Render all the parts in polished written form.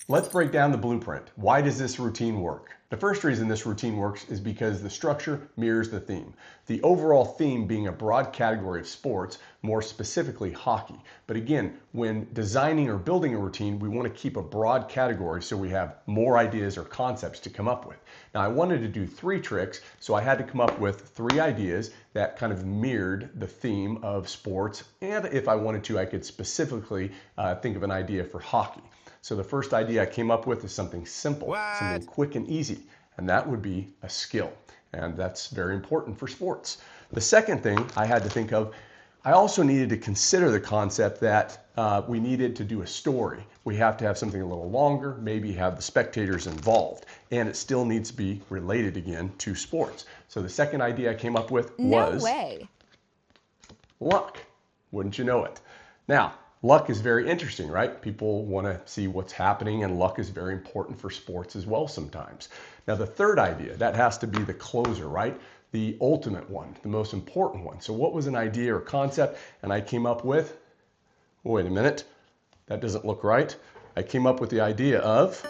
Let's break down the blueprint. Why does this routine work? The first reason this routine works is because the structure mirrors the theme. The overall theme being a broad category of sports, more specifically hockey. But again, when designing or building a routine, we want to keep a broad category so we have more ideas or concepts to come up with. Now, I wanted to do 3 tricks, so I had to come up with 3 ideas that kind of mirrored the theme of sports. And if I wanted to, I could specifically think of an idea for hockey. So the first idea I came up with is something simple, something What? quick and easy, and that would be a skill. And that's very important for sports. The second thing I had to think of, I also needed to consider the concept that we needed to do a story. We have to have something a little longer, maybe have the spectators involved, and it still needs to be related again to sports. So the second idea I came up with No was way. luck. Wouldn't you know it? Now, luck is very interesting, right? People want to see what's happening, and luck is very important for sports as well sometimes. Now, the third idea, that has to be the closer, right? The ultimate one, the most important one. So what was an idea or concept? And I came up with, wait a minute, that doesn't look right. I came up with the idea of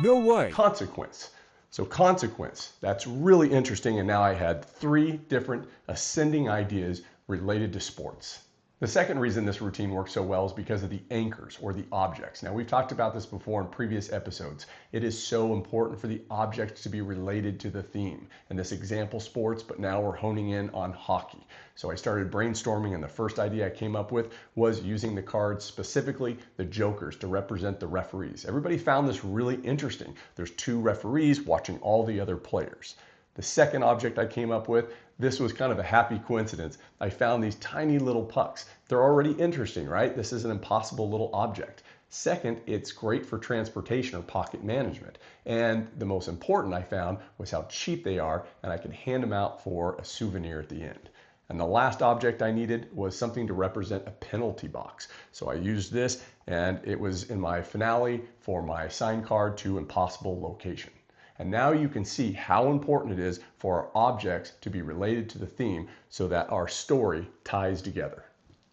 No way. consequence. So consequence, that's really interesting. And now I had 3 different ascending ideas related to sports. The second reason this routine works so well is because of the anchors or the objects. Now, we've talked about this before in previous episodes. It is so important for the objects to be related to the theme. In this example, sports, but now we're honing in on hockey. So I started brainstorming, and the first idea I came up with was using the cards, specifically the jokers, to represent the referees. Everybody found this really interesting. There's 2 referees watching all the other players. The second object I came up with, this was kind of a happy coincidence. I found these tiny little pucks. They're already interesting, right? This is an impossible little object. Second, it's great for transportation or pocket management. And the most important I found was how cheap they are, and I could hand them out for a souvenir at the end. And the last object I needed was something to represent a penalty box. So I used this, and it was in my finale for my sign card to Impossible Location. And now you can see how important it is for our objects to be related to the theme so that our story ties together.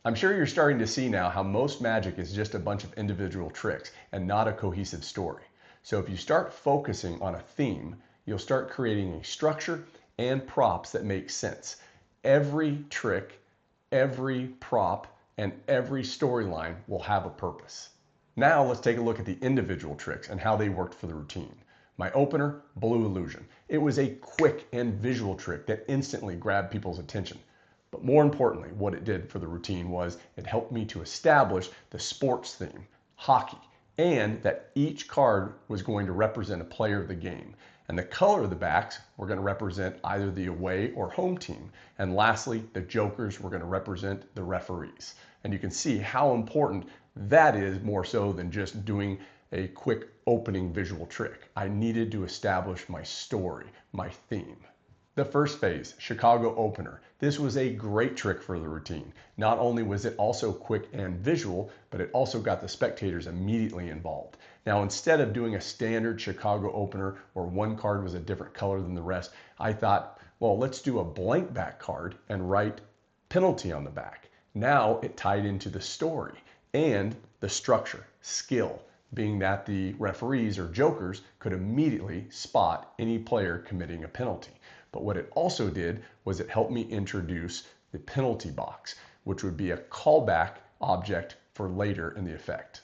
I'm sure you're starting to see now how most magic is just a bunch of individual tricks and not a cohesive story. So if you start focusing on a theme, you'll start creating a structure and props that make sense. Every trick, every prop, and every storyline will have a purpose. Now let's take a look at the individual tricks and how they worked for the routine. My opener, Blue Illusion. It was a quick and visual trick that instantly grabbed people's attention. But more importantly, what it did for the routine was it helped me to establish the sports theme, hockey, and that each card was going to represent a player of the game. And the color of the backs were going to represent either the away or home team. And lastly, the jokers were going to represent the referees. And you can see how important that is, more so than just doing a quick opening visual trick. I needed to establish my story, my theme. The first phase, Chicago opener. This was a great trick for the routine. Not only was it also quick and visual, but it also got the spectators immediately involved. Now, instead of doing a standard Chicago opener where one card was a different color than the rest, I thought, well, let's do a blank back card and write penalty on the back. Now it tied into the story and the structure, skill, being that the referees or jokers could immediately spot any player committing a penalty. But what it also did was it helped me introduce the penalty box, which would be a callback object for later in the effect.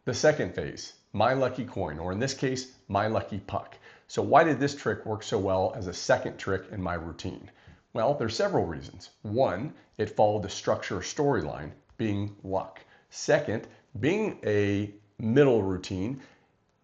The second phase, My Lucky Coin, or in this case, My Lucky Puck. So why did this trick work so well as a second trick in my routine? Well, there's several reasons. One, it followed the structure or storyline, being luck. Second, being a middle routine,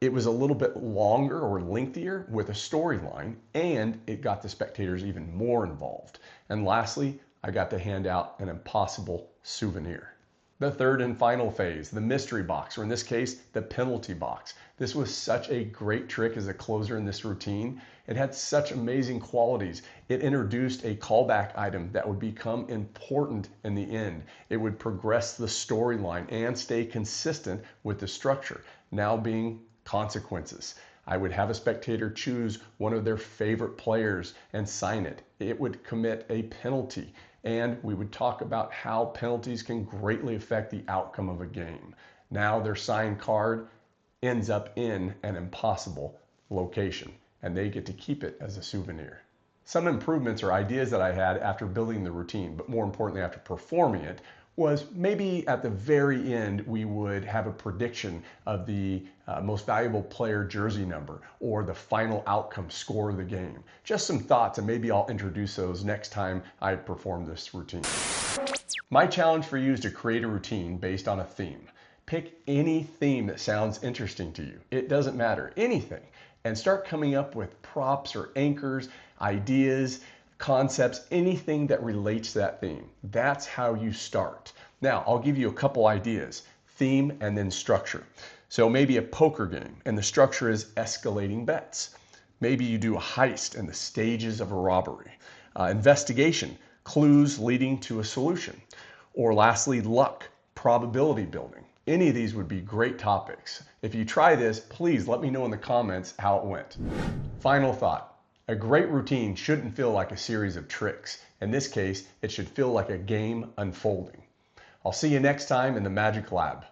it was a little bit longer or lengthier with a storyline, and it got the spectators even more involved. And lastly, I got to hand out an impossible souvenir. The third and final phase, the mystery box, or in this case, the penalty box. This was such a great trick as a closer in this routine. It had such amazing qualities. It introduced a callback item that would become important in the end. It would progress the storyline and stay consistent with the structure, now being consequences. I would have a spectator choose one of their favorite players and sign it. It would commit a penalty, and we would talk about how penalties can greatly affect the outcome of a game. Now their signed card ends up in an impossible location, and they get to keep it as a souvenir. Some improvements or ideas that I had after building the routine, but more importantly after performing it, was maybe at the very end we would have a prediction of the most valuable player jersey number or the final outcome score of the game. Just some thoughts, and maybe I'll introduce those next time I perform this routine. My challenge for you is to create a routine based on a theme. Pick any theme that sounds interesting to you. It doesn't matter, anything. And start coming up with props or anchors, ideas, concepts, anything that relates to that theme. That's how you start. Now, I'll give you a couple ideas: theme and then structure. So maybe a poker game, and the structure is escalating bets. Maybe you do a heist and the stages of a robbery. Investigation, clues leading to a solution. Or lastly, luck, probability building. Any of these would be great topics. If you try this, please let me know in the comments how it went. Final thought: a great routine shouldn't feel like a series of tricks. In this case, it should feel like a game unfolding. I'll see you next time in the Magic Lab.